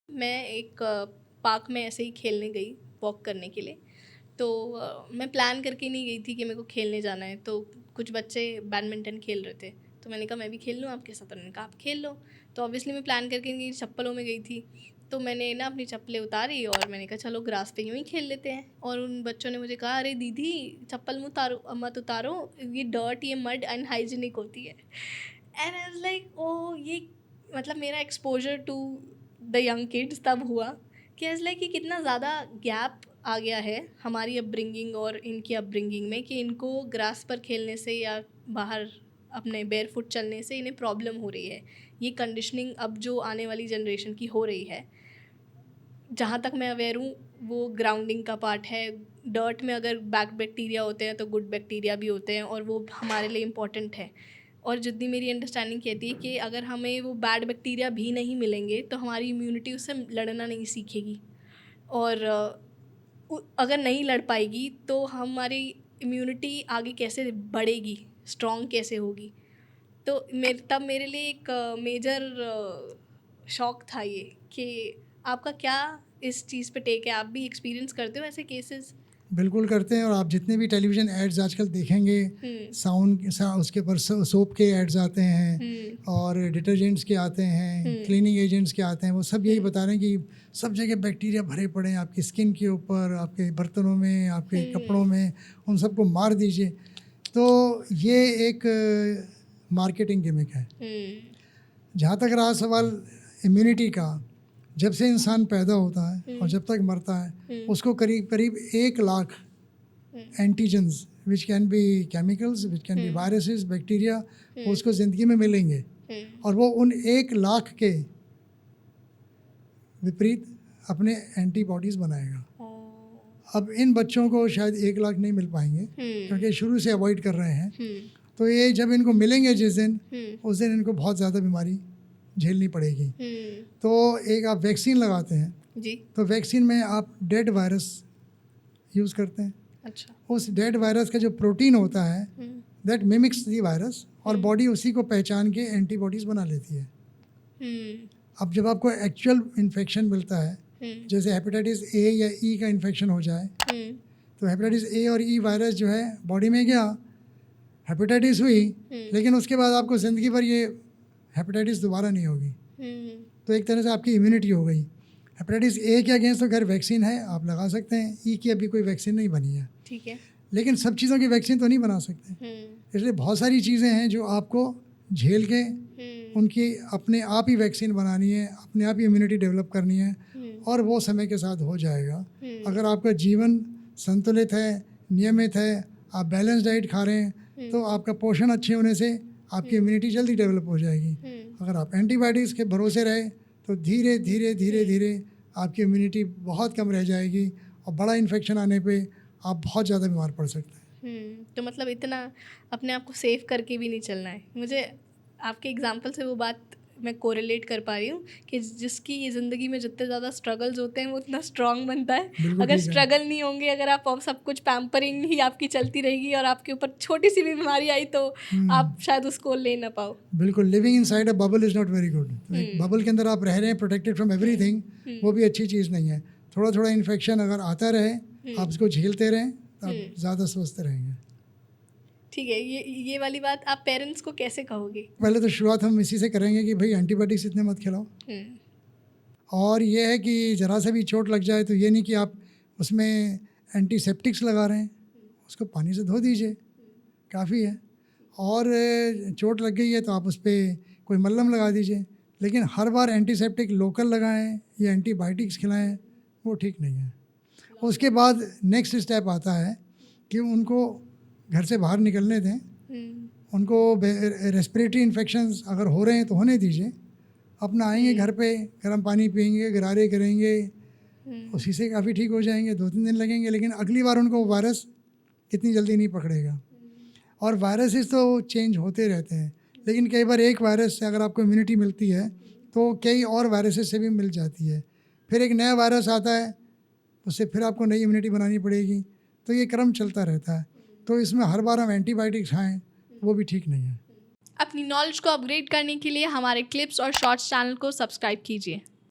मैं एक पार्क में ऐसे ही खेलने गई, वॉक करने के लिए। तो मैं प्लान करके नहीं गई थी कि मेरे को खेलने जाना है। तो कुछ बच्चे बैडमिंटन खेल रहे थे, तो मैंने कहा मैं भी खेल लूँ आपके साथ। उन्होंने कहा आप खेल लो। तो ऑब्वियसली मैं प्लान करके नहीं गई, चप्पलों में गई थी। तो मैंने ना अपनी चप्पलें उतारी और मैंने कहा चलो ग्रास पे यूँ ही खेल लेते हैं। और उन बच्चों ने मुझे कहा अरे दीदी चप्पल मत उतारो, ये डर्ट, ये मड अनहाइजीनिक होती है। And I was like oh ये मतलब मेरा exposure to the young kids तब हुआ कि आई वाज लाइक कि कितना ज़्यादा गैप आ गया है हमारी अपब्रिंगिंग और इनकी अपब्रिंगिंग में, कि इनको ग्रास पर खेलने से या बाहर अपने बेयर फुट चलने से इन्हें प्रॉब्लम हो रही है। ये कंडीशनिंग अब जो आने वाली जनरेशन की हो रही है, जहाँ तक मैं अवेयर हूँ, वो ग्राउंडिंग का पार्ट है। डर्ट में अगर बैड बैक्टीरिया होते हैं तो गुड बैक्टीरिया भी होते हैं, और वो हमारे लिए इम्पॉर्टेंट है। और जितनी मेरी अंडरस्टैंडिंग कहती है कि अगर हमें वो बैड बैक्टीरिया भी नहीं मिलेंगे तो हमारी इम्यूनिटी उससे लड़ना नहीं सीखेगी। और अगर नहीं लड़ पाएगी तो हमारी इम्यूनिटी आगे कैसे बढ़ेगी, स्ट्रॉन्ग कैसे होगी। तो तब मेरे लिए एक मेजर शौक था ये, कि आपका क्या इस चीज़ पे टेक है? आप भी एक्सपीरियंस करते हो ऐसे केसेस? बिल्कुल करते हैं। और आप जितने भी टेलीविज़न एड्स आजकल देखेंगे, उसके ऊपर सोप के एड्स आते हैं और डिटर्जेंट्स के आते हैं, क्लीनिंग एजेंट्स के आते हैं। वो सब यही बता रहे हैं कि सब जगह बैक्टीरिया भरे पड़े हैं, आपकी स्किन के ऊपर, आपके बर्तनों में, आपके कपड़ों में, उन सबको मार दीजिए। तो ये एक मार्केटिंग गिमिक है। जहाँ तक रहा सवाल इम्यूनिटी का, जब से इंसान पैदा होता है और जब तक मरता है, उसको करीब करीब 1 lakh antigens which can be chemicals, which can be viruses, bacteria, उसको ज़िंदगी में मिलेंगे। और वो उन 1 लाख के विपरीत अपने एंटीबॉडीज़ बनाएगा। अब इन बच्चों को शायद 1 लाख नहीं मिल पाएंगे क्योंकि शुरू से अवॉइड कर रहे हैं। तो ये जब इनको मिलेंगे जिस दिन, उस दिन इनको बहुत ज़्यादा बीमारी झेलनी पड़ेगी। तो एक आप वैक्सीन लगाते हैं जी। तो वैक्सीन में आप डेड वायरस यूज़ करते हैं। अच्छा। उस डेड वायरस का जो प्रोटीन होता है दैट मिमिक्स दी वायरस, और बॉडी उसी को पहचान के एंटीबॉडीज़ बना लेती है। अब जब आपको एक्चुअल इन्फेक्शन मिलता है, जैसे हेपेटाइटिस ए या ई का इन्फेक्शन हो जाए, तो हेपेटाइटिस ए और ई वायरस जो है बॉडी में गया, हेपेटाइटिस हुई, लेकिन उसके बाद आपको ज़िंदगी भर ये हेपेटाइटिस दोबारा नहीं होगी। तो एक तरह से आपकी इम्यूनिटी हो गई। हेपेटाइटिस ए के अगेंस्ट तो खैर वैक्सीन है, आप लगा सकते हैं। ई की अभी कोई वैक्सीन नहीं बनी है, ठीक है। लेकिन सब चीज़ों की वैक्सीन तो नहीं बना सकते। इसलिए बहुत सारी चीज़ें हैं जो आपको झेल के उनकी अपने आप ही वैक्सीन बनानी है, अपने आप ही इम्यूनिटी डेवलप करनी है, और वो समय के साथ हो जाएगा। अगर आपका जीवन संतुलित है, नियमित है, आप बैलेंस डाइट खा रहे हैं, तो आपका पोषण अच्छे होने से आपकी इम्यूनिटी जल्दी डेवलप हो जाएगी। अगर आप एंटीबायोटिक्स के भरोसे रहे तो धीरे धीरे धीरे धीरे आपकी इम्यूनिटी बहुत कम रह जाएगी, और बड़ा इन्फेक्शन आने पे आप बहुत ज़्यादा बीमार पड़ सकते हैं। तो मतलब इतना अपने आप को सेव करके भी नहीं चलना है। मुझे आपके एग्जांपल से वो बात मैं कोरिलेट कर पा रही हूँ कि जिसकी ज़िंदगी में जितने ज़्यादा स्ट्रगल्स होते हैं वो उतना स्ट्रांग बनता है। अगर स्ट्रगल नहीं होंगे, अगर आप सब कुछ पैम्परिंग ही आपकी चलती रहेगी और आपके ऊपर छोटी सी भी बीमारी आई तो आप शायद उसको ले ना पाओ। बिल्कुल, living inside a bubble is not very good. Bubble के अंदर आप रह रहे हैं प्रोटेक्टेड फ्रॉम एवरीथिंग, वो भी अच्छी चीज़ नहीं है। थोड़ा थोड़ा इन्फेक्शन अगर आता रहे, आप उसको झेलते रहें, तो आप ज़्यादा स्वस्थ रहेंगे। ठीक है। ये वाली बात आप पेरेंट्स को कैसे कहोगे? पहले तो शुरुआत हम इसी से करेंगे कि भाई एंटीबायोटिक्स इतने मत खिलाओ। और ये है कि ज़रा सा भी चोट लग जाए तो ये नहीं कि आप उसमें एंटीसेप्टिक्स लगा रहे हैं, उसको पानी से धो दीजिए, काफ़ी है। और चोट लग गई है तो आप उस पर कोई मल्हम लगा दीजिए, लेकिन हर बार एंटीसेप्टिक लोकल लगाएं या एंटीबायोटिक्स खिलाएं, वो ठीक नहीं है। उसके बाद नेक्स्ट स्टेप आता है कि उनको घर से बाहर निकलने दें, उनको रेस्पिरेटरी इन्फेक्शंस अगर हो रहे हैं तो होने दीजिए। अपना आएंगे घर पे, गर्म पानी पिएंगे, गरारे करेंगे, उसी से काफ़ी ठीक हो जाएंगे। 2-3 दिन लगेंगे, लेकिन अगली बार उनको वायरस इतनी जल्दी नहीं पकड़ेगा। और वायरसेस तो चेंज होते रहते हैं, लेकिन कई बार एक वायरस से अगर आपको इम्यूनिटी मिलती है तो कई और वायरसेस से भी मिल जाती है। फिर एक नया वायरस आता है, उससे फिर आपको नई इम्यूनिटी बनानी पड़ेगी। तो ये क्रम चलता रहता है। तो इसमें हर बार हम एंटीबायोटिक्स खाएँ, वो भी ठीक नहीं है। अपनी नॉलेज को अपग्रेड करने के लिए हमारे क्लिप्स और शॉर्ट्स चैनल को सब्सक्राइब कीजिए।